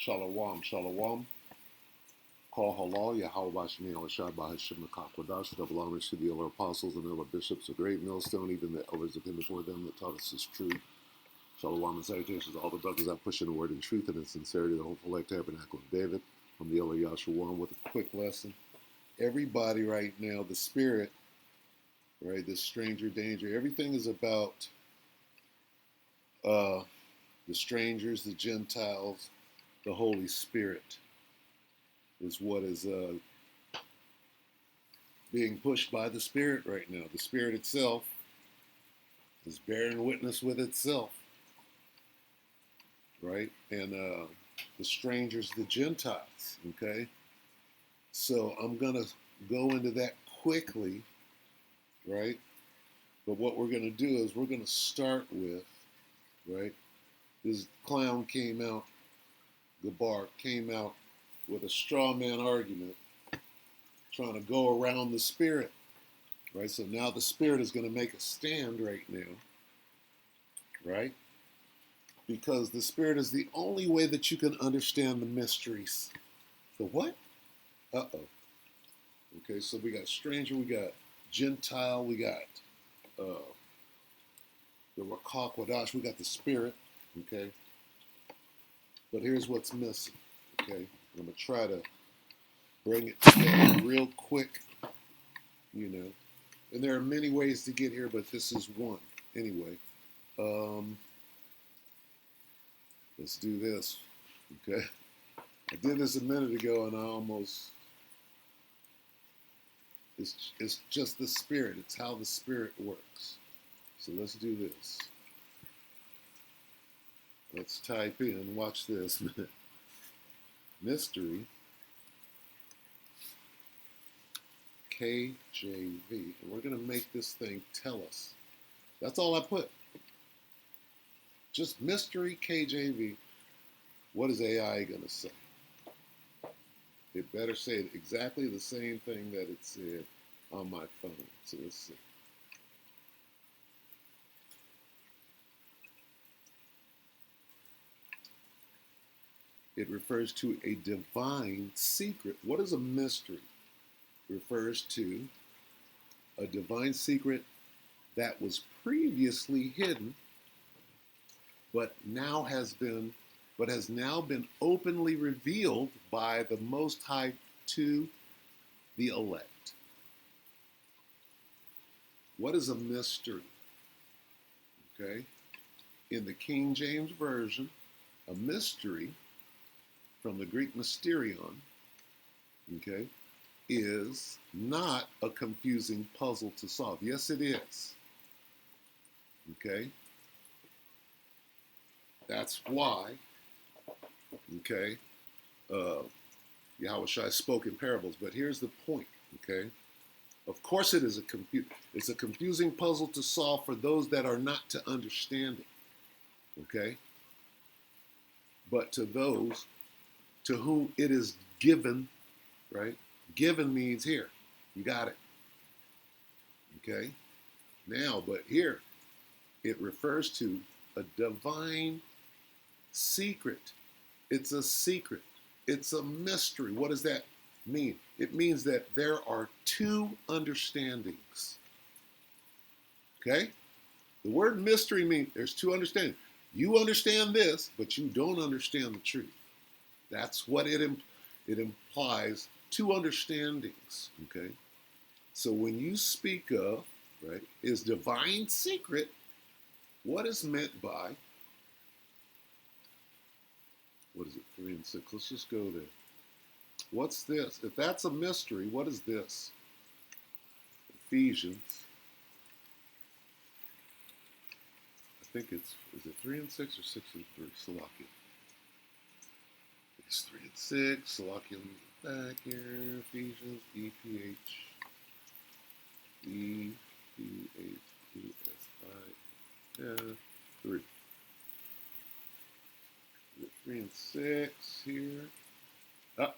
Shalom, shalom. Call halal, Yahweh Bashmi Al-Shai Bahashim Makakwadash, double honors to the elder apostles and elder bishops, a great millstone, even the elders of him before them that taught us his truth. Shalom and salutations to all the brothers that push in the word in truth and in sincerity, the hopeful like tabernacle of David. I'm the elder Yahshua with a quick lesson. Everybody right now, the spirit, right, this stranger danger, everything is about the strangers, the Gentiles, the Holy Spirit is what is being pushed by the Spirit right now. The Spirit itself is bearing witness with itself, right? And the strangers, the Gentiles, okay? So I'm going to go into that quickly, right? But what we're going to do is we're going to start with, right? This clown came out, Gabar came out with a straw man argument trying to go around the Spirit, right? So now the Spirit is going to make a stand right now, right? Because the Spirit is the only way that you can understand the mysteries. The what? Uh-oh. Okay, so we got stranger, we got Gentile, we got the Rakak Wadash, we got the Spirit, okay? But here's what's missing, okay? I'm going to try to bring it together real quick, you know. And there are many ways to get here, but this is one. Anyway, let's do this, okay? I did this a minute ago, and I almost, it's just the Spirit. It's how the Spirit works. So let's do this. Let's type in, watch this, Mystery, KJV, and we're going to make this thing tell us. That's all I put. Just Mystery, KJV. What is AI going to say? It better say exactly the same thing that it said on my phone. So let's see. It refers to a divine secret. What is a mystery? It refers to a divine secret that was previously hidden, but has now been openly revealed by the Most High to the elect. What is a mystery? Okay, in the King James Version, a mystery from the Greek Mysterion, okay, is not a confusing puzzle to solve. Yes, it is. Okay? That's why, okay, Yahushua spoke in parables. But here's the point, okay? Of course it is it's a confusing puzzle to solve for those that are not to understand it, okay? But to those to whom it is given, right? Given means here. You got it. Okay? Now, but here, it refers to a divine secret. It's a secret. It's a mystery. What does that mean? It means that there are two understandings. Okay? The word mystery means there's two understandings. You understand this, but you don't understand the truth. That's what it implies, two understandings. Okay? So when you speak of, right, is divine secret, what is meant by, what is it, 3 and 6? Let's just go there. What's this? If that's a mystery, what is this? Ephesians. I think is it 3 and 6 or 6 and 3? Salakia. It's 3 and 6. Salakia back here. Ephesians, EPH. EPHESI. 3. 3 and 6 here. Ah,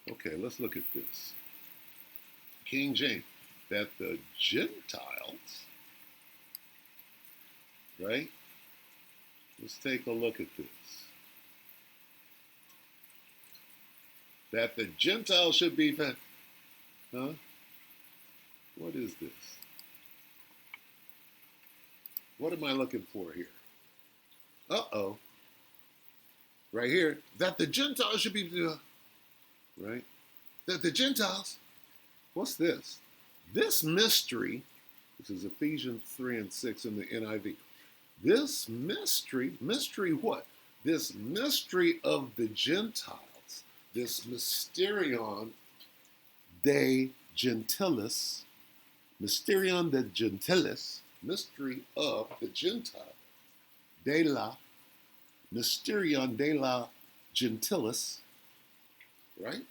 okay, let's look at this. King James, that the Gentiles, right? Let's take a look at this. That the Gentiles should be found. Huh? What is this? What am I looking for here? Uh-oh. Right here. That the Gentiles should be, right? That the Gentiles, what's this? This mystery, this is Ephesians 3 and 6 in the NIV. This mystery what? This mystery of the Gentiles, this Mysterion de Gentilis, Mysterion de Gentilis, mystery of the Gentile, de la, Mysterion de la Gentilis, right?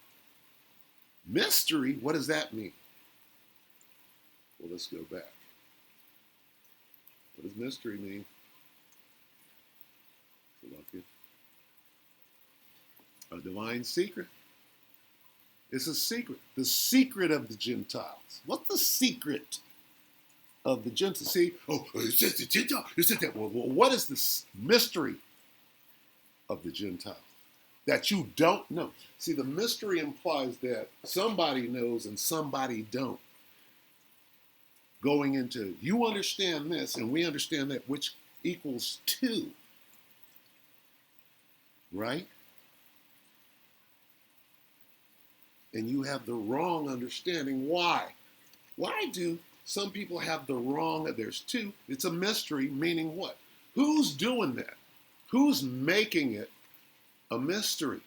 Mystery, what does that mean? Well, let's go back. What does mystery mean? A divine secret. It's a secret. The secret of the Gentiles. What's the secret of the Gentiles? See, it's just the Gentile. It's just that. Well, what is the mystery of the Gentiles that you don't know? See, the mystery implies that somebody knows and somebody don't. Going into, you understand this and we understand that, which equals 2. Right? And you have the wrong understanding. Why? Why do some people have the wrong? There's 2. It's a mystery, meaning what? Who's doing that? Who's making it a mystery?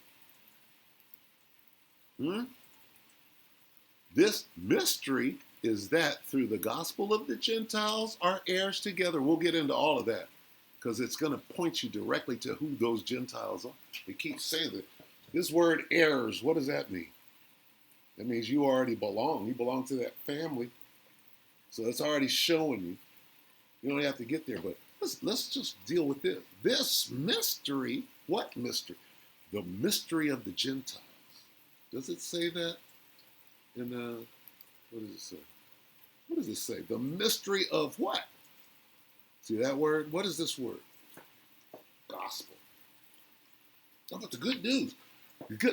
This mystery is that through the gospel of the Gentiles are heirs together. We'll get into all of that because it's going to point you directly to who those Gentiles are. It keeps saying that. This word heirs, what does that mean? That means you already belong. You belong to that family. So it's already showing you. You don't have to get there, but let's just deal with this. This mystery, what mystery? The mystery of the Gentiles. Does it say that? In what does it say? What does it say? The mystery of what? See that word? What is this word? Gospel. How about the good news?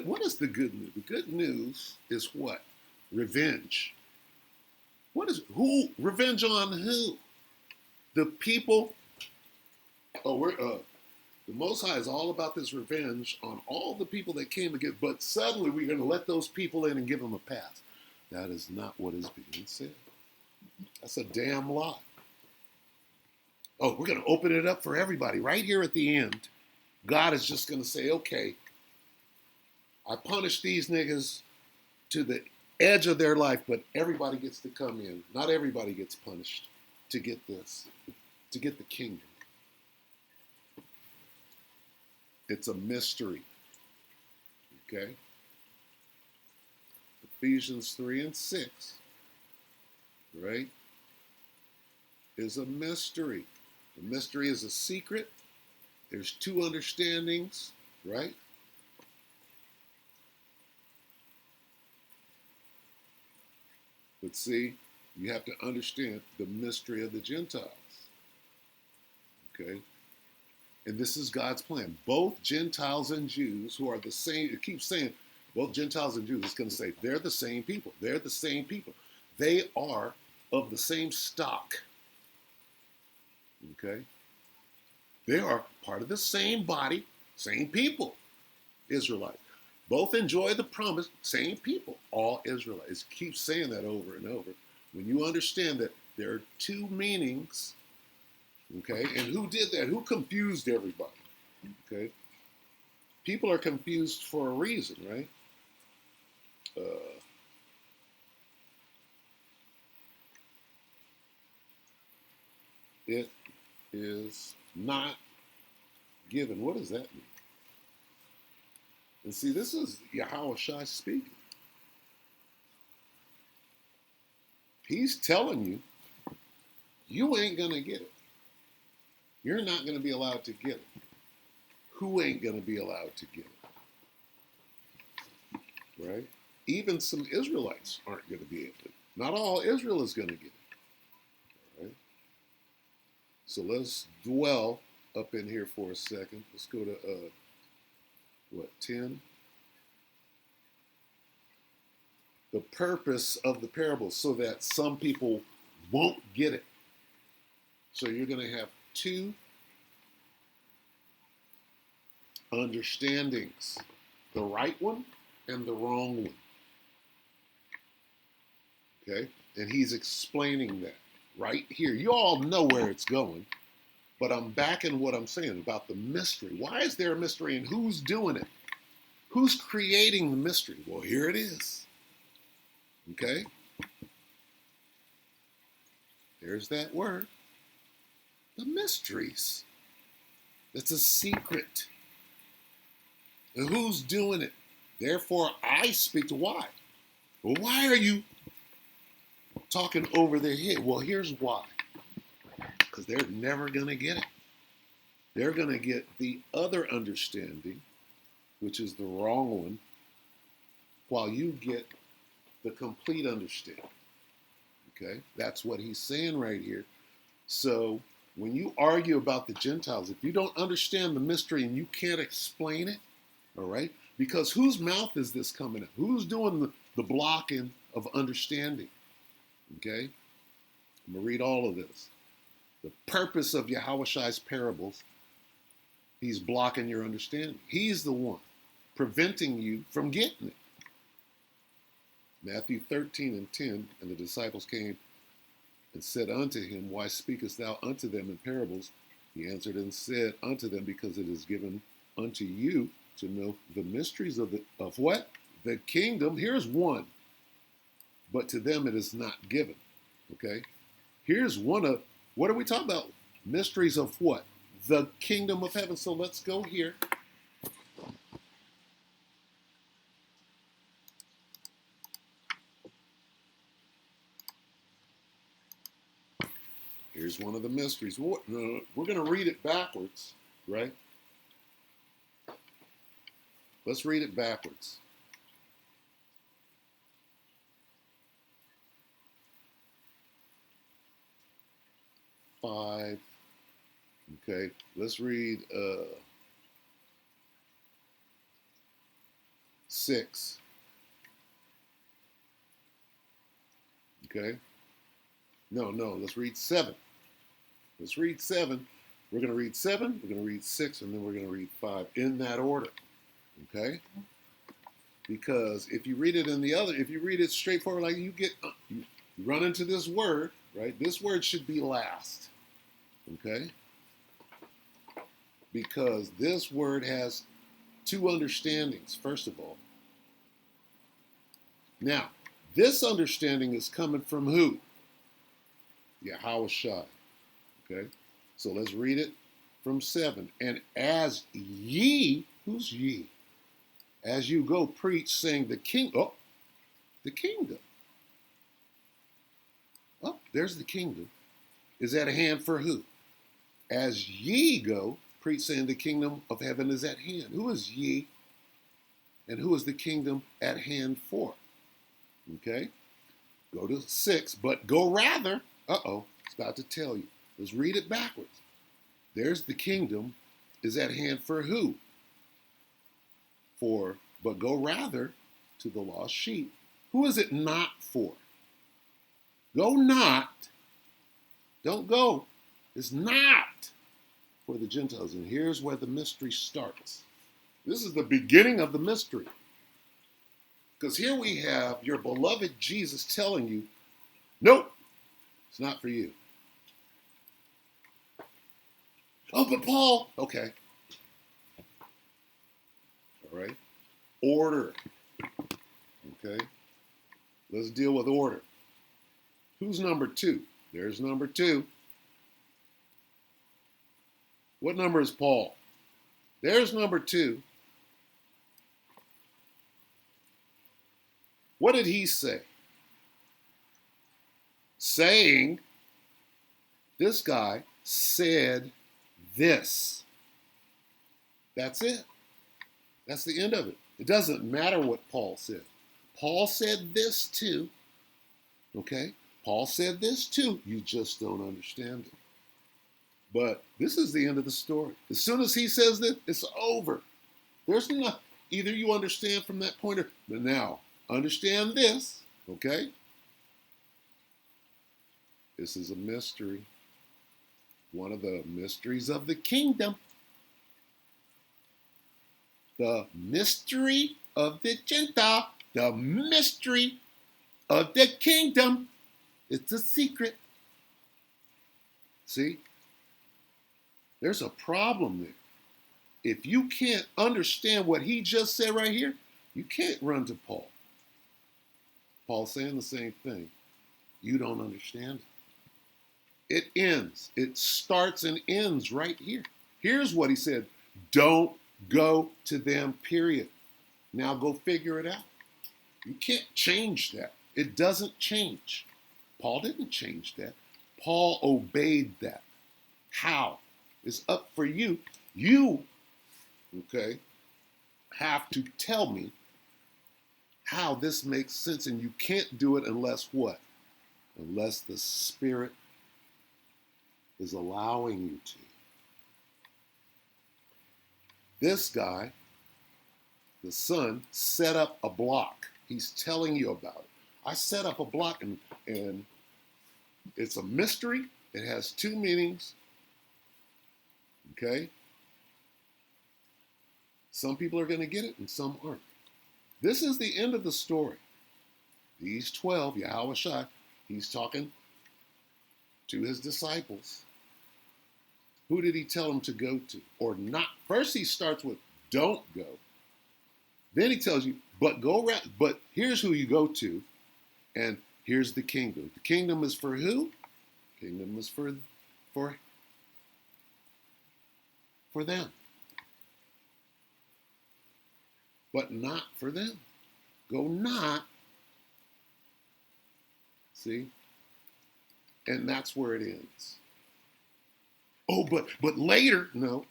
What is the good news? The good news is what? Revenge. What is who? Revenge on who? The people. The Most High is all about this revenge on all the people that came against. But suddenly we're going to let those people in and give them a pass. That is not what is being said. That's a damn lie. Oh, we're going to open it up for everybody right here at the end. God is just going to say, okay, I punish these niggas to the edge of their life, but everybody gets to come in. Not everybody gets punished to get this, to get the kingdom. It's a mystery. Okay? Ephesians 3 and 6, right, is a mystery. The mystery is a secret. There's 2 understandings, right? But see, you have to understand the mystery of the Gentiles. Okay? And this is God's plan. Both Gentiles and Jews who are the same, it keeps saying, both Gentiles and Jews, it's going to say they're the same people. They're the same people. They are of the same stock. Okay? They are part of the same body, same people, Israelites. Both enjoy the promise, same people, all Israelites. It keeps saying that over and over. When you understand that there are 2 meanings, okay, and who did that? Who confused everybody? Okay? People are confused for a reason, right? It is not given. What does that mean? And see, this is Yahweh Shai speaking. He's telling you, you ain't going to get it. You're not going to be allowed to get it. Who ain't going to be allowed to get it? Right? Even some Israelites aren't going to be able to. Not all Israel is going to get it. Right? So let's dwell up in here for a second. Let's go to, 10? the purpose of the parables so that some people won't get it. So you're going to have two understandings, the right one and the wrong one. Okay? And he's explaining that right here. You all know where it's going, but I'm backing what I'm saying about the mystery. Why is there a mystery and who's doing it? Who's creating the mystery? Well, here it is. Okay? There's that word. The mysteries. It's a secret. And who's doing it? Therefore, I speak to why. Well, why are you talking over their head? Well, here's why. Because they're never going to get it. They're going to get the other understanding, which is the wrong one, while you get the complete understanding. Okay? That's what he's saying right here. So when you argue about the Gentiles, if you don't understand the mystery and you can't explain it, all right? Because whose mouth is this coming out? Who's doing the blocking of understanding? Okay? I'm going to read all of this. The purpose of Yahushai's parables, he's blocking your understanding. He's the one preventing you from getting it. Matthew 13:10, and the disciples came and said unto him, Why speakest thou unto them in parables? He answered and said unto them, Because it is given unto you to know the mysteries of what? The kingdom. Here's one. But to them it is not given. Okay? Here's one of, what are we talking about? Mysteries of what? The kingdom of heaven. So let's go here. Here's one of the mysteries. We're going to read it backwards, right? Let's read it backwards. Five. Okay, let's read 6. Okay. No, let's read 7. Let's read 7. We're going to read 7, we're going to read 6, and then we're going to read 5 in that order. Okay? Because if you read it in the other, if you read it straightforward, like you run into this word, right? This word should be last. Okay? Because this word has two understandings, first of all. Now, this understanding is coming from who? Yahushua. Okay? So let's read it from 7. And as ye, who's ye? As you go preach, saying the kingdom. Oh, there's the kingdom. Is at hand for who? As ye go, preach, saying the kingdom of heaven is at hand. Who is ye? And who is the kingdom at hand for? Okay? Go to 6, but go rather. It's about to tell you. Let's read it backwards. There's the kingdom is at hand for who? But go rather to the lost sheep. Who is it not for? Go not. Don't go. It's not for the Gentiles. And here's where the mystery starts. This is the beginning of the mystery. Because here we have your beloved Jesus telling you, nope, it's not for you. Oh, but Paul, okay. All right. Order. Okay. Let's deal with order. Who's number 2? There's number 2. What number is Paul? There's number 2. What did he say? Saying, this guy said this. That's it. That's the end of it. It doesn't matter what Paul said. Paul said this too. Okay? Paul said this too. You just don't understand it. But this is the end of the story. As soon as he says that, it's over. There's enough. Either you understand from that point, but now understand this. Okay? This is a mystery. One of the mysteries of the kingdom. The mystery of the Gentile. The mystery of the kingdom. It's a secret. See? There's a problem there. If you can't understand what he just said right here, you can't run to Paul. Paul's saying the same thing. You don't understand it. It ends. It starts and ends right here. Here's what he said. Don't go to them, period. Now go figure it out. You can't change that. It doesn't change. Paul didn't change that. Paul obeyed that. How? It's up for you. You, okay, have to tell me how this makes sense, and you can't do it unless what? Unless the Spirit is allowing you to. This guy, the son, set up a block. He's telling you about it. I set up a block, and it's a mystery. It has two meanings. Okay? Some people are going to get it, and some aren't. This is the end of the story. These 12, Yahweh Shai, he's talking to his disciples. Who did he tell them to go to or not? First, he starts with don't go. Then he tells you, but go around. But here's who you go to, and here's the kingdom. The kingdom is for who? The kingdom is for them. But not for them. Go not. See? And that's where it ends. Oh, but later, no.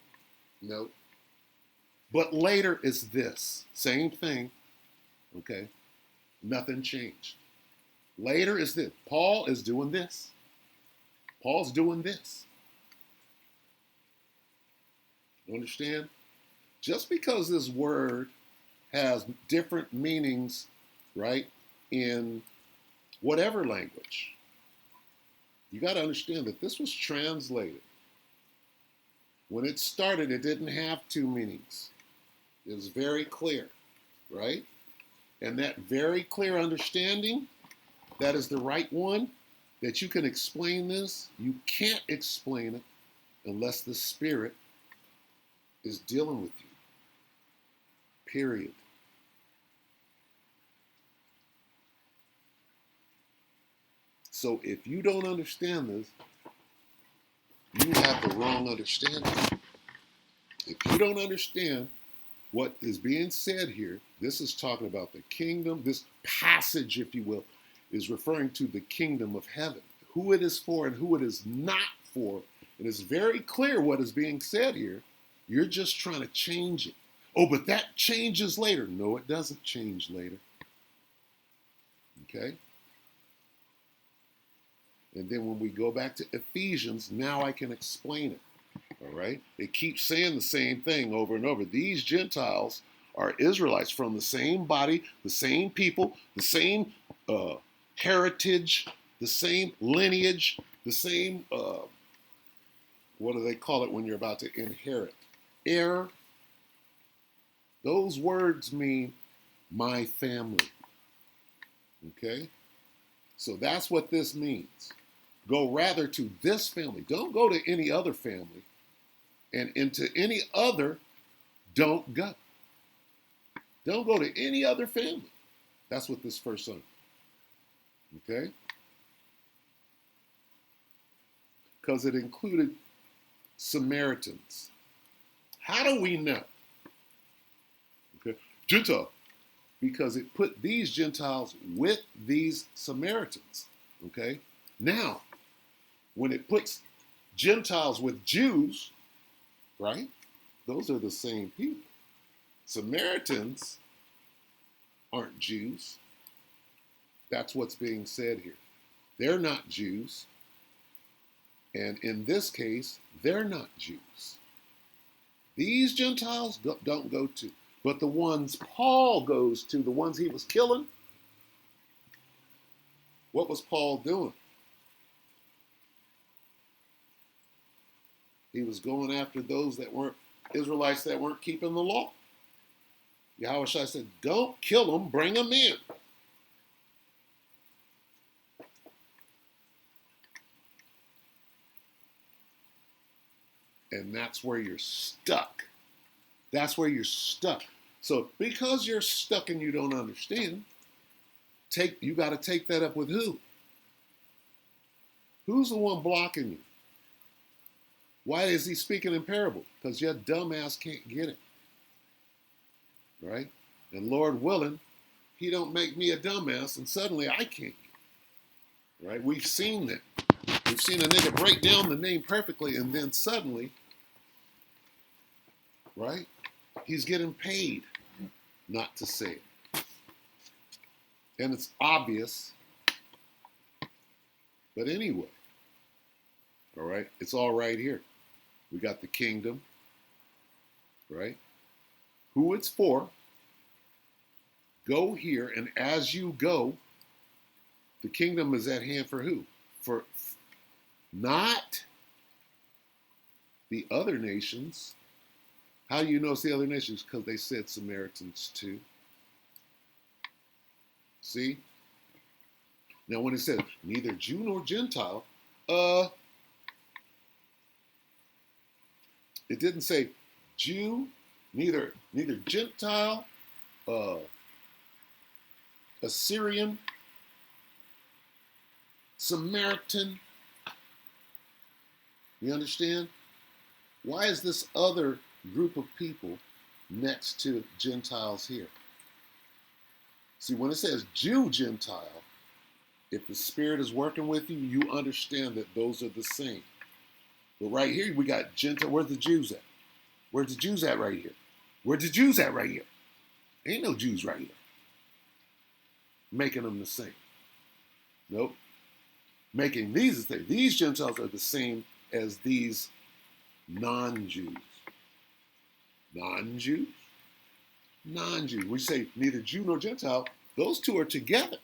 But later is this. Same thing. Okay? Nothing changed. Later is this. Paul is doing this. Paul's doing this. You understand? Just because this word has different meanings, right, in whatever language, you got to understand that this was translated. When it started, it didn't have two meanings. It was very clear, right? And that very clear understanding, that is the right one, that you can explain this. You can't explain it unless the Spirit is dealing with you. Period. So if you don't understand this, you have the wrong understanding. If you don't understand what is being said here, this is talking about the kingdom. This passage, if you will, is referring to the kingdom of heaven, who it is for and who it is not for. And it's very clear what is being said here. You're just trying to change it. Oh, but that changes later. No, it doesn't change later. Okay? And then when we go back to Ephesians, now I can explain it. All right? It keeps saying the same thing over and over. These Gentiles are Israelites from the same body, the same people, the same heritage, the same lineage, the same, what do they call it when you're about to inherit? Heir. Those words mean my family. Okay? So that's what this means. Go rather to this family. Don't go to any other family. And into any other, don't go. Don't go to any other family. That's what this first son. Okay? Because it included Samaritans. How do we know? Okay. Gentile. Because it put these Gentiles with these Samaritans. Okay? Now, when it puts Gentiles with Jews, right? Those are the same people. Samaritans aren't Jews. That's what's being said here. They're not Jews. And in this case, they're not Jews. These Gentiles don't go to. But the ones Paul goes to, the ones he was killing, What was Paul doing? He was going after those that weren't Israelites that weren't keeping the law. Yahushua said, don't kill them, bring them in. And that's where you're stuck. That's where you're stuck. So because you're stuck and you don't understand, you got to take that up with who? Who's the one blocking you? Why is he speaking in parable? Because your dumbass can't get it. Right? And Lord willing, he don't make me a dumbass and suddenly I can't get it. Right? We've seen that. We've seen a nigga break down the name perfectly and then suddenly, right? He's getting paid not to say it. And it's obvious. But anyway, all right, it's all right here. We got the kingdom, right? Who it's for. Go here, and as you go, the kingdom is at hand for who? For not the other nations. How do you know it's the other nations? Because they said Samaritans too. See? Now when it says neither Jew nor Gentile, it didn't say Jew, neither Gentile, Assyrian, Samaritan. You understand? Why is this other group of people next to Gentiles here? See, when it says Jew, Gentile, if the Spirit is working with you, you understand that those are the same. But right here, we got Gentile. Where's the Jews at? Where's the Jews at right here? Where's the Jews at right here? Ain't no Jews right here. Making them the same. Nope. Making these the same. These Gentiles are the same as these non-Jews. Non-Jews? Non-Jews. We say neither Jew nor Gentile. Those two are together.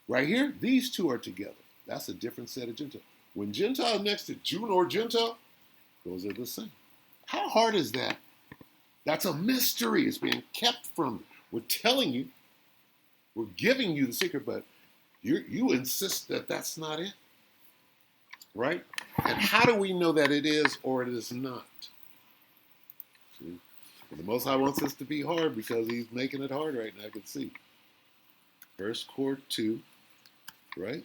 Right here, these two are together. That's a different set of Gentiles. When Gentile next to Jew nor Gentile, those are the same. How hard is that? That's a mystery. It's being kept from you. We're telling you, we're giving you the secret, but you insist that that's not it. Right? And how do we know that it is or it is not? See? And the Most High wants us to be hard because he's making it hard right now. I can see. First Court 2, right?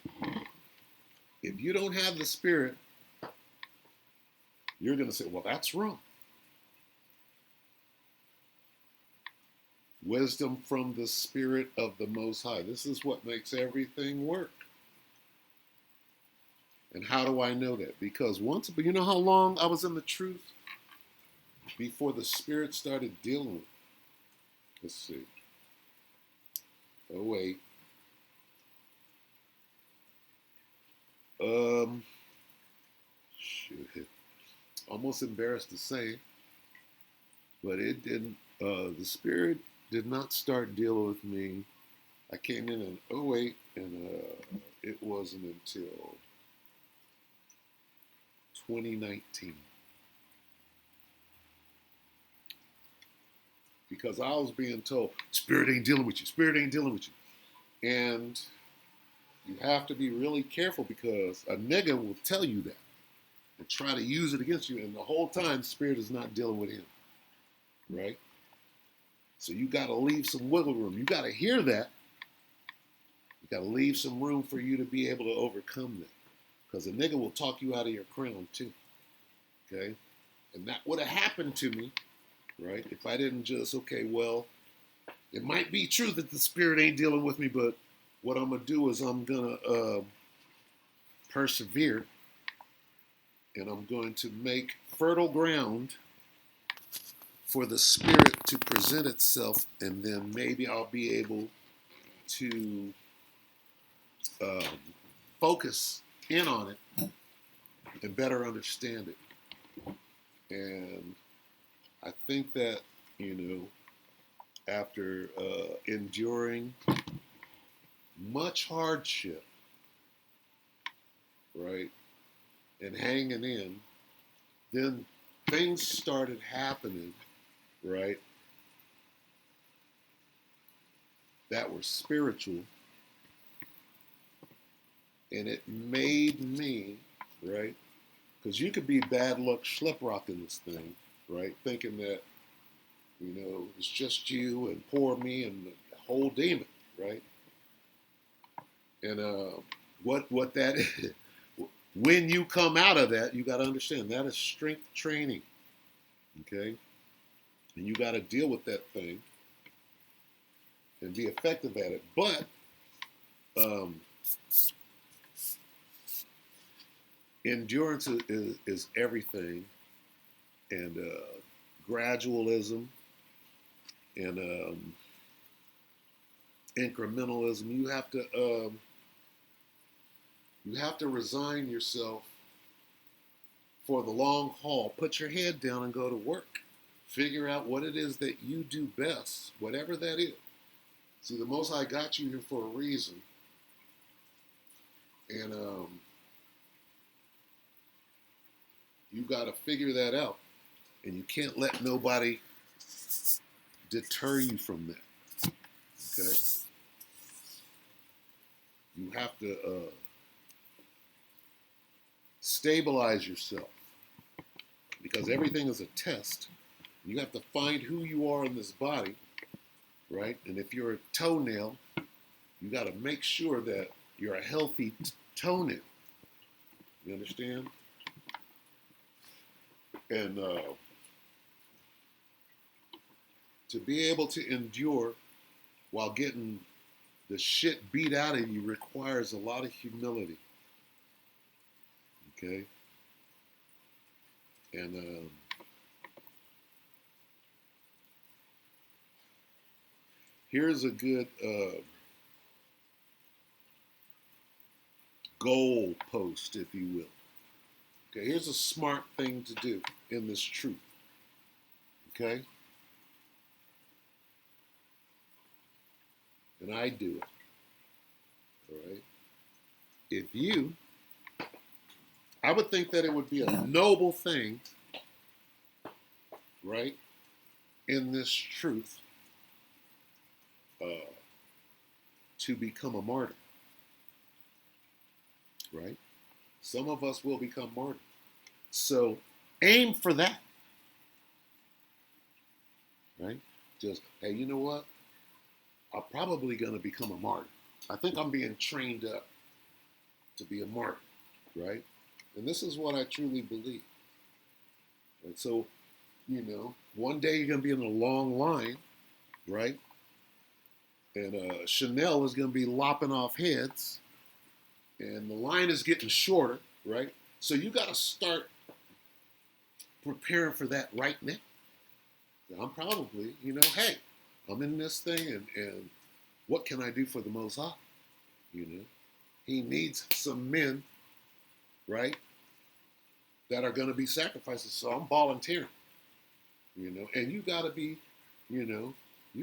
If you don't have the Spirit, you're going to say, well, that's wrong. Wisdom from the Spirit of the Most High. This is what makes everything work. And how do I know that? Because but you know how long I was in the truth? Before the Spirit started dealing with it. Let's see. Oh, wait. Shoot. Almost embarrassed to say, but it didn't. The Spirit did not start dealing with me. I came in 08, and it wasn't until 2019. Because I was being told, Spirit ain't dealing with you, Spirit ain't dealing with you. And you have to be really careful because a nigga will tell you that and try to use it against you. And the whole time, Spirit is not dealing with him. Right? So you got to leave some wiggle room. You got to hear that. You got to leave some room for you to be able to overcome that. Because a nigga will talk you out of your crown too. Okay? And that would have happened to me, right? If I didn't just, okay, well, it might be true that the Spirit ain't dealing with me, but what I'm going to do is I'm going to persevere, and I'm going to make fertile ground for the Spirit to present itself, and then maybe I'll be able to focus in on it and better understand it. And I think that, after enduring much hardship, right, and hanging in, then things started happening, right, that were spiritual, and it made me, right, because you could be bad luck schleprock in this thing, right, thinking that, it's just you and poor me and the whole demon, right? And what that is, when you come out of that, you got to understand that is strength training, okay? And you got to deal with that thing and be effective at it. But endurance is everything, and gradualism and incrementalism. You have to resign yourself for the long haul. Put your head down and go to work. Figure out what it is that you do best, whatever that is. See, the Most High got you here for a reason, and you got to figure that out, and you can't let nobody deter you from that. Okay, you have to stabilize yourself, because everything is a test. You have to find who you are in this body, right? And if you're a toenail, you got to make sure that you're a healthy toenail. You understand? And to be able to endure while getting the shit beat out of you requires a lot of humility. Okay? And here's a good goal post, if you will. Okay, here's a smart thing to do in this truth. Okay? And I do it. All right? I would think that it would be a noble thing, right, in this truth, to become a martyr, right? Some of us will become martyrs. So aim for that, right? Just, hey, you know what? I'm probably going to become a martyr. I think I'm being trained up to be a martyr, right? And this is what I truly believe. And so, one day you're going to be in a long line, right? And Chanel is going to be lopping off heads, and the line is getting shorter, right? So you got to start preparing for that right now. I'm probably, hey, I'm in this thing, and what can I do for the Most High? He needs some men, right, that are going to be sacrifices. So I'm volunteering, and you got to be, you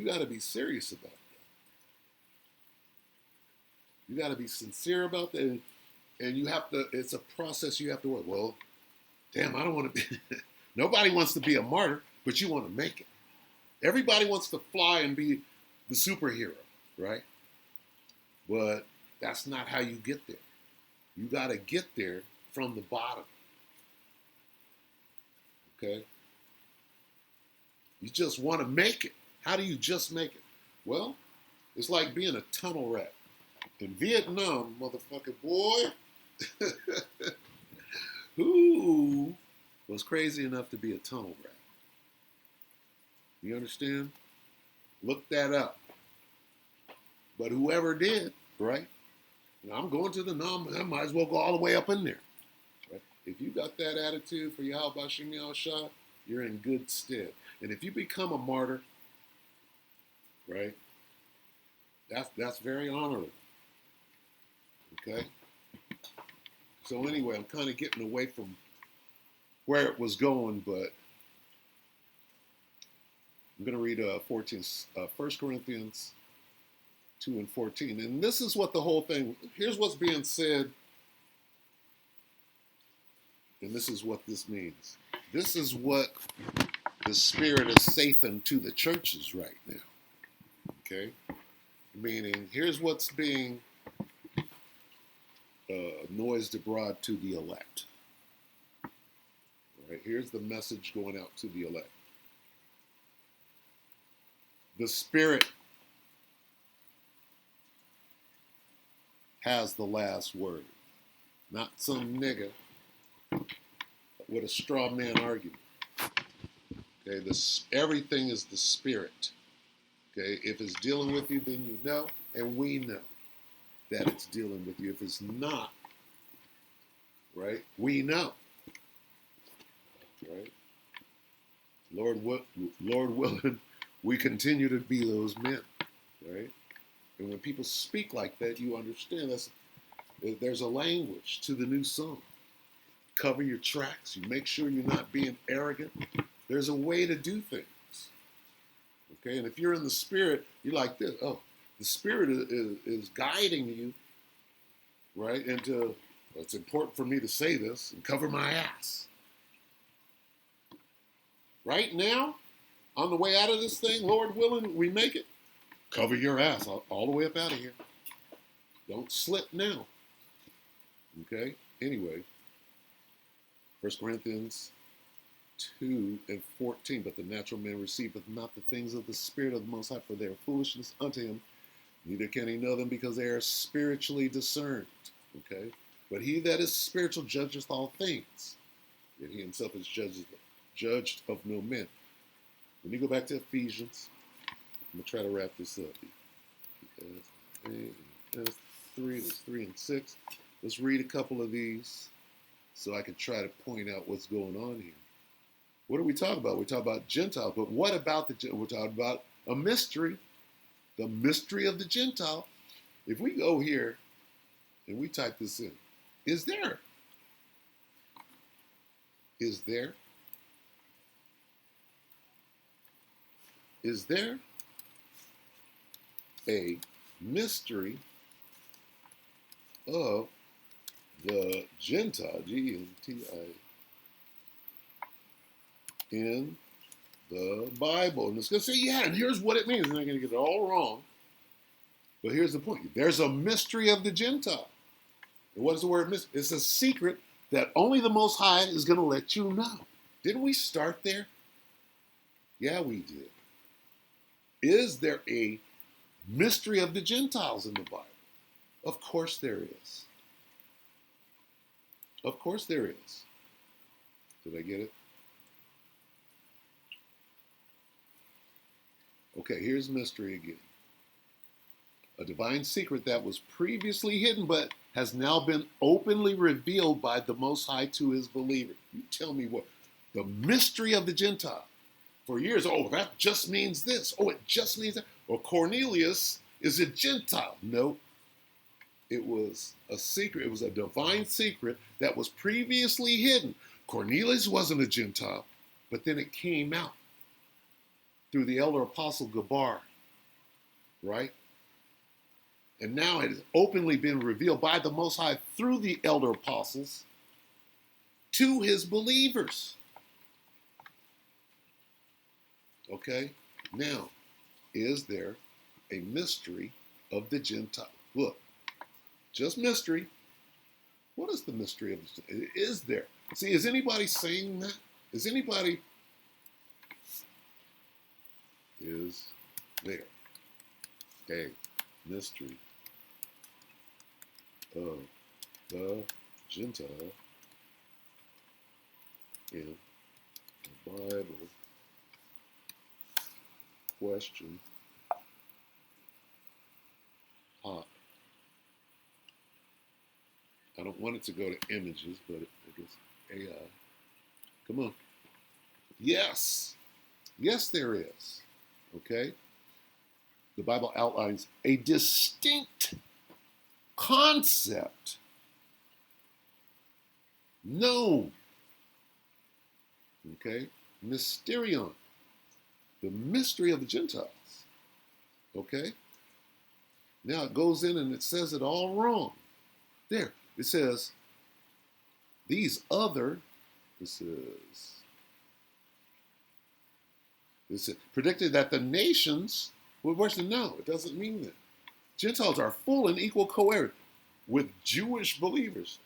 got to be serious about that. You got to be sincere about that, and you have to. It's a process you have to work. Well, damn, I don't want to be. Nobody wants to be a martyr, but you want to make it. Everybody wants to fly and be the superhero, right? But that's not how you get there. You got to get there from the bottom. Okay? You just want to make it. How do you just make it? Well, it's like being a tunnel rat. In Vietnam, motherfucker, boy, who was crazy enough to be a tunnel rat? You understand? Look that up. But whoever did, right? I'm going to the Nam, I might as well go all the way up in there. Right? If you got that attitude for Yahweh Shem Yahushua, you're in good stead. And if you become a martyr, right, that's very honorable. Okay? So anyway, I'm kind of getting away from where it was going, but I'm going to read 1 Corinthians 2 and 14. And this is what the whole thing, here's what's being said, and this is what this means. This is what the Spirit is saying to the churches right now. Okay? Meaning, here's what's being noised abroad to the elect. All right? Here's the message going out to the elect. The Spirit has the last word. Not some nigga with a straw man argument. Okay, everything is the Spirit. Okay, if it's dealing with you, then you know, and we know that it's dealing with you. If it's not, right, we know. Right? Lord willing, we continue to be those men. Right? And when people speak like that, you understand there's a language to the new song. Cover your tracks. You make sure you're not being arrogant. There's a way to do things. Okay, and if you're in the Spirit, you're like this. Oh, the Spirit is guiding you, right? Into, well, it's important for me to say this and cover my ass. Right now, on the way out of this thing, Lord willing, we make it. Cover your ass all the way up out of here. Don't slip now. Okay? Anyway, 1 Corinthians 2 and 14. But the natural man receiveth not the things of the Spirit of the Most High, for they are foolishness unto him. Neither can he know them, because they are spiritually discerned. Okay? But he that is spiritual judgeth all things. Yet he himself is judged of no men. When you go back to Ephesians, I'm going to try to wrap this up. There's 3 and 6. Let's read a couple of these so I can try to point out what's going on here. What are we talking about? We talk about Gentiles, but what about we're talking about a mystery, the mystery of the Gentile. If we go here and we type this in, is there a mystery of the Gentile, Gentile, in the Bible? And it's going to say, yeah, and here's what it means. And I'm going to get it all wrong. But here's the point. There's a mystery of the Gentile. And what is the word mystery? It's a secret that only the Most High is going to let you know. Didn't we start there? Yeah, we did. Is there a mystery of the Gentiles in the Bible? Of course there is. Of course there is. Did I get it? Okay, here's mystery again. A divine secret that was previously hidden but has now been openly revealed by the Most High to his believer. You tell me what? The mystery of the Gentile. For years, oh, that just means this. Oh, it just means that. Or Cornelius is a Gentile. No, it was a secret. It was a divine secret that was previously hidden. Cornelius wasn't a Gentile, but then it came out through the elder apostle Gabar, right? And now it has openly been revealed by the Most High through the elder apostles to his believers. Okay? Now, is there a mystery of the Gentile? Look, just mystery. What is the mystery of the Gentile? Is there? See, is anybody saying that? Is anybody? Is there a mystery of the Gentile in the Bible? Question. Hot. I don't want it to go to images, but I guess AI. Come on. Yes. Yes, there is. Okay? The Bible outlines a distinct concept known. Okay? Mysterion. The mystery of the Gentiles. Okay? Now it goes in and it says it all wrong. There, it says, these other, this is predicted that the nations would worship. No, it doesn't mean that. Gentiles are full and equal co-heirs with Jewish believers.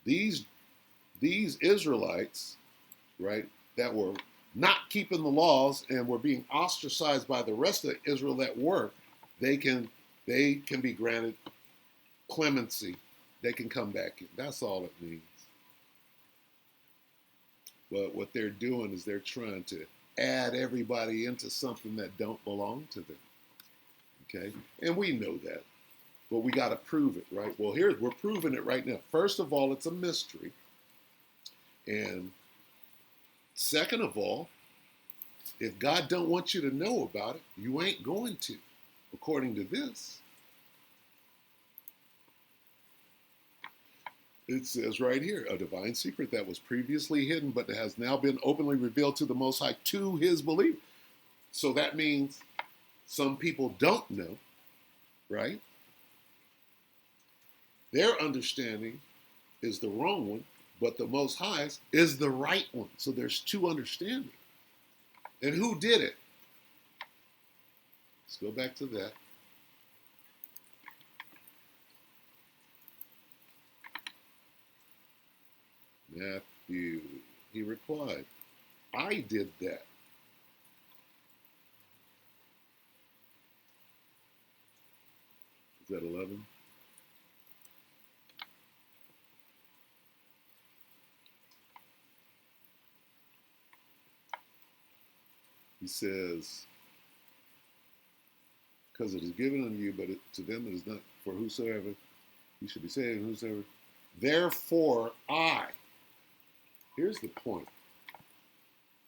These Israelites, right, that were not keeping the laws and were being ostracized by the rest of Israel that were, they can be granted clemency. They can come back in. That's all it means. But what they're doing is they're trying to add everybody into something that don't belong to them. Okay? And we know that. But we got to prove it, right? Well, here, we're proving it right now. First of all, it's a mystery. And second of all, if God don't want you to know about it, you ain't going to, according to this. It says right here, a divine secret that was previously hidden, but has now been openly revealed to the Most High, to his believers. So that means some people don't know, right? Their understanding is the wrong one, but the Most High's is the right one. So there's two understandings. And who did it? Let's go back to that. Matthew, he replied, I did that. Is that 11? He says, because it is given unto you, but to them it is not. For whosoever, you should be saved, and whosoever. Therefore I. Here's the point.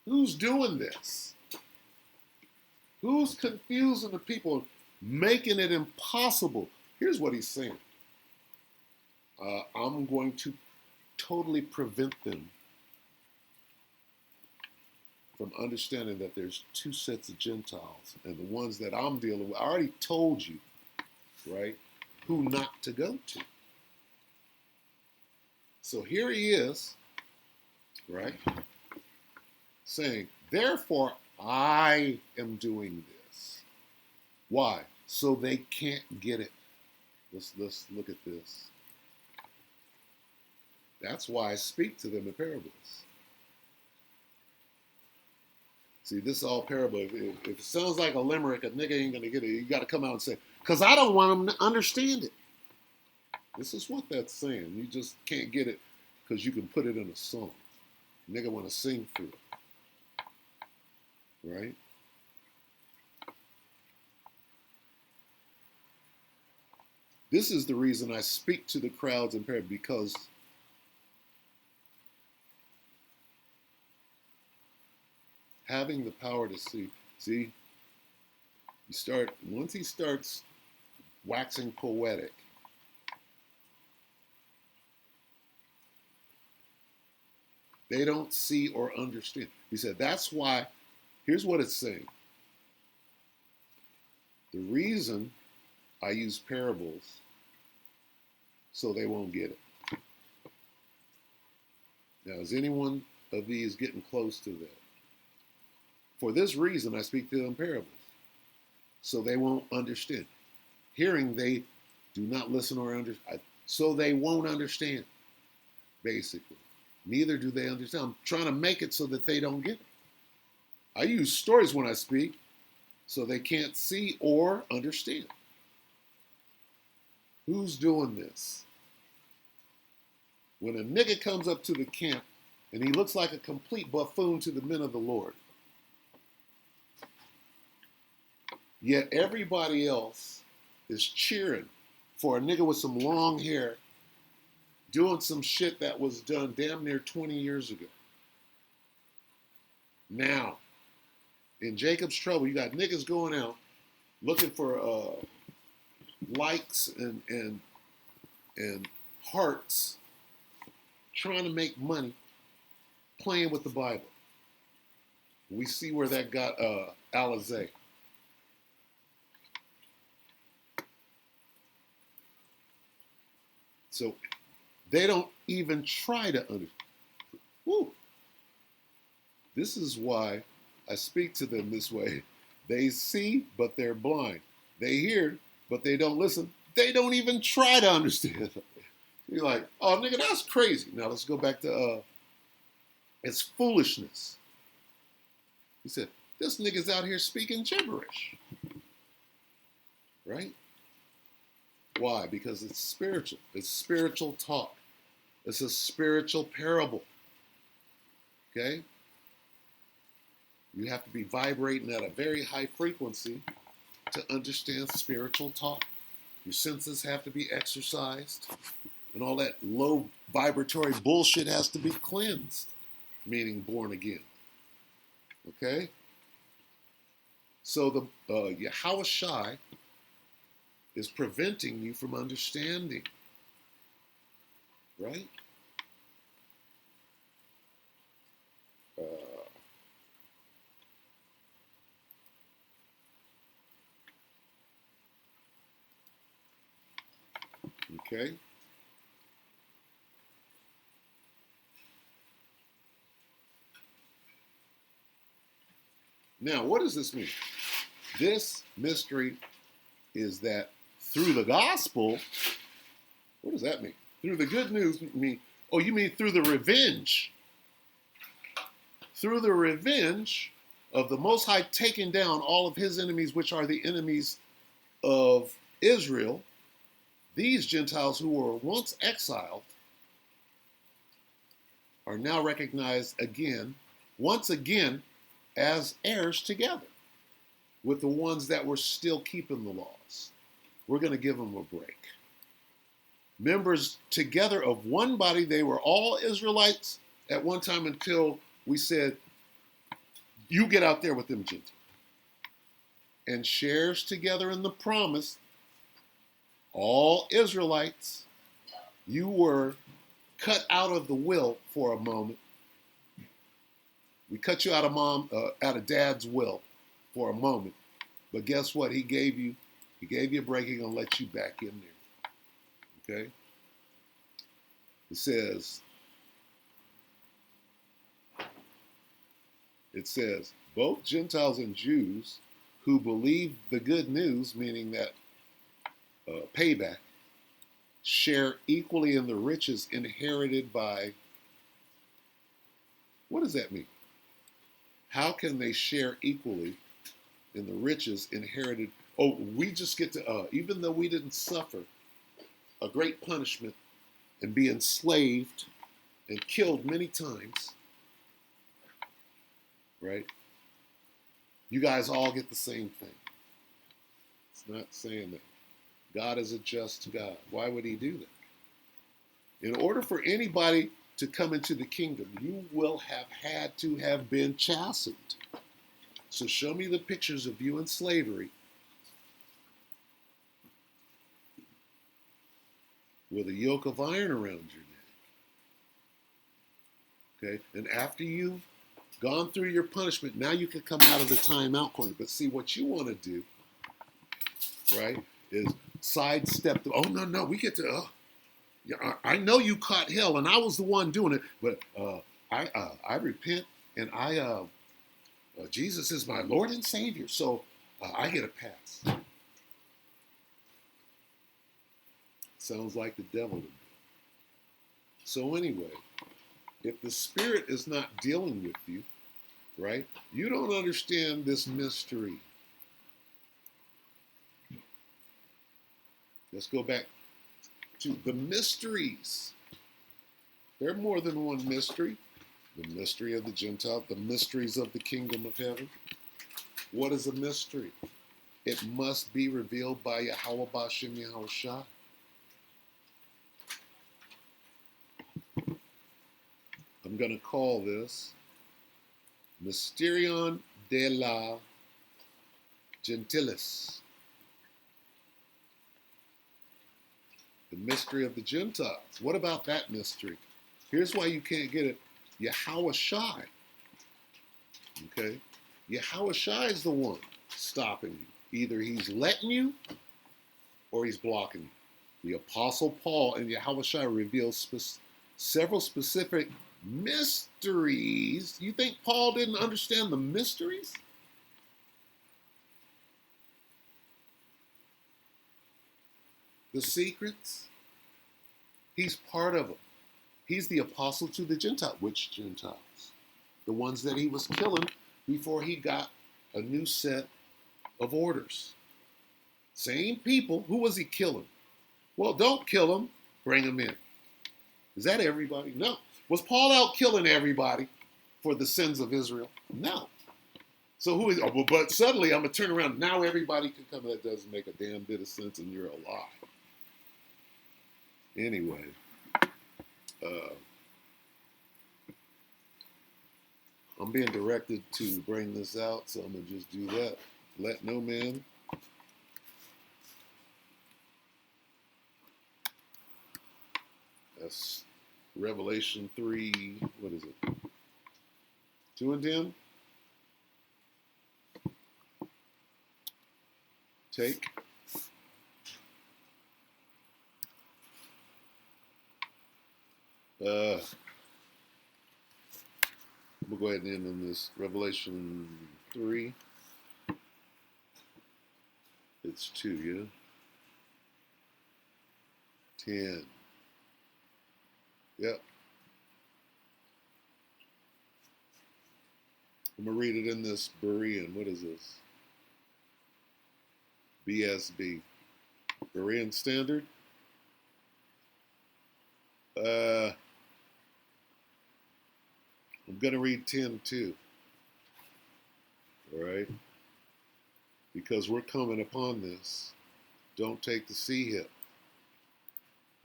Who's doing this? Who's confusing the people, making it impossible? Here's what he's saying. I'm going to totally prevent them from understanding that there's two sets of Gentiles, and the ones that I'm dealing with, I already told you, right, who not to go to. So here he is, right, saying, therefore I am doing this. Why? So they can't get it. Let's look at this. That's why I speak to them in parables. See, this is all parable. If it sounds like a limerick, a nigga ain't going to get it. You got to come out and say, because I don't want them to understand it. This is what that's saying. You just can't get it because you can put it in a song. Nigga want to sing through it. Right? This is the reason I speak to the crowds in prayer, because having the power to see, once he starts waxing poetic, they don't see or understand. He said, that's why, here's what it's saying. The reason I use parables so they won't get it. Now, is anyone of these getting close to that? For this reason, I speak to them in parables, so they won't understand. Hearing, they do not listen or understand, so they won't understand, basically. Neither do they understand. I'm trying to make it so that they don't get it. I use stories when I speak, so they can't see or understand. Who's doing this? When a nigga comes up to the camp and he looks like a complete buffoon to the men of the Lord, yet everybody else is cheering for a nigga with some long hair doing some shit that was done damn near 20 years ago. Now, in Jacob's trouble, you got niggas going out looking for likes and hearts, trying to make money, playing with the Bible. We see where that got Alizé. So they don't even try to understand. Woo. This is why I speak to them this way. They see, but they're blind. They hear, but they don't listen. They don't even try to understand. You're like, oh, nigga, that's crazy. Now let's go back to it's foolishness. He said, this nigga's out here speaking gibberish. Right? Why? Because it's spiritual. It's spiritual talk. It's a spiritual parable. Okay? You have to be vibrating at a very high frequency to understand spiritual talk. Your senses have to be exercised. And all that low vibratory bullshit has to be cleansed, meaning born again. Okay? So the Yahweh Shai is preventing you from understanding. Right? Okay? Now, what does this mean? This mystery is that through the gospel, what does that mean? Through the good news, oh, you mean through the revenge? Through the revenge of the Most High taking down all of his enemies, which are the enemies of Israel, these Gentiles who were once exiled are now recognized again, once again, as heirs together with the ones that were still keeping the laws. We're going to give them a break. Members together of one body, they were all Israelites at one time until we said, you get out there with them Gentiles. And shares together in the promise, all Israelites, you were cut out of the will for a moment. We cut you out of dad's will for a moment. But guess what? He gave you a break. He's going to let you back in there. Okay? It says, both Gentiles and Jews who believe the good news, meaning that payback, share equally in the riches inherited by, what does that mean? How can they share equally in the riches inherited? Oh, we just get to, even though we didn't suffer a great punishment and be enslaved and killed many times, right? You guys all get the same thing. It's not saying that. God is a just God. Why would he do that? In order for anybody to come into the kingdom, you will have had to have been chastened. So show me the pictures of you in slavery with a yoke of iron around your neck. Okay? And after you've gone through your punishment, now you can come out of the timeout corner. But see, what you want to do, right, is sidestep. Oh, no, we get to, yeah, I know you caught hell, and I was the one doing it, but I repent, and Jesus is my Lord and Savior, so I get a pass. Sounds like the devil to me. So anyway, if the Spirit is not dealing with you, right, you don't understand this mystery. Let's go back to the mysteries. There are more than one mystery. The mystery of the Gentile, the mysteries of the kingdom of heaven. What is a mystery? It must be revealed by Yahweh Bashem Yahweh Shai. I'm going to call this Mysterion de Gentilis. The mystery of the Gentiles. What about that mystery? Here's why you can't get it. Yahweh Shai Okay? Yahushua is the one stopping you. Either he's letting you or he's blocking you. The Apostle Paul and Yahushua reveal several specific mysteries. You think Paul didn't understand the mysteries? The secrets? He's part of them. He's the apostle to the Gentiles. Which Gentiles? The ones that he was killing before he got a new set of orders. Same people. Who was he killing? Well, don't kill them. Bring them in. Is that everybody? No. Was Paul out killing everybody for the sins of Israel? No. So who is? Oh, but suddenly I'm gonna turn around. Now everybody can come. That doesn't make a damn bit of sense, and you're a lie. Anyway, I'm being directed to bring this out, so I'm gonna just do that. Let no man that's Revelation 3, what is it? 2 and 10? Take. We'll go ahead and end on this. Revelation 3. It's 2, yeah? 10. Yep. I'm going to read it in this Berean. What is this? BSB. Berean Standard. I'm going to read 10 too. All right? Because we're coming upon this. Don't take the sea hip.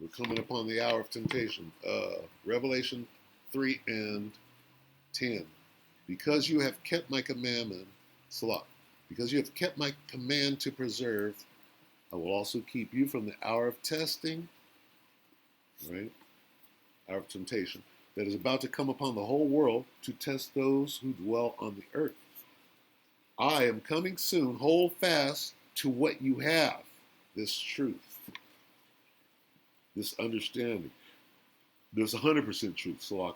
We're coming upon the hour of temptation. Revelation 3 and 10. Because you have kept my commandment, Salah, because you have kept my command to preserve, I will also keep you from the hour of testing, right? Hour of temptation, that is about to come upon the whole world to test those who dwell on the earth. I am coming soon. Hold fast to what you have, this truth, this understanding, this 100% truth, Salah,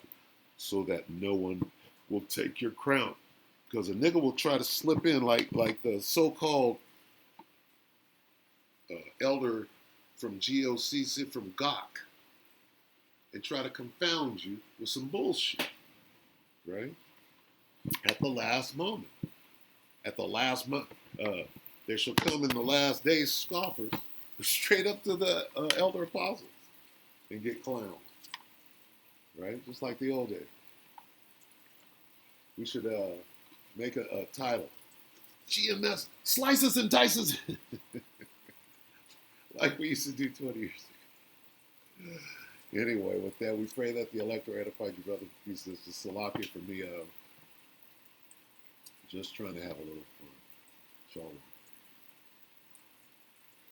so that no one will take your crown. Because a nigga will try to slip in like the so-called elder from GOC, from GOC, and try to confound you with some bullshit, right? At the last moment. At the last month. There shall come in the last days scoffers straight up to the elder apostles and get clowned, right? Just like the old days. We should make a title. GMS slices and dices. Like we used to do 20 years ago. Anyway, with that, we pray that the elect are edified, you brother. Peace. This is Salakia for me. Just trying to have a little fun. Shalom.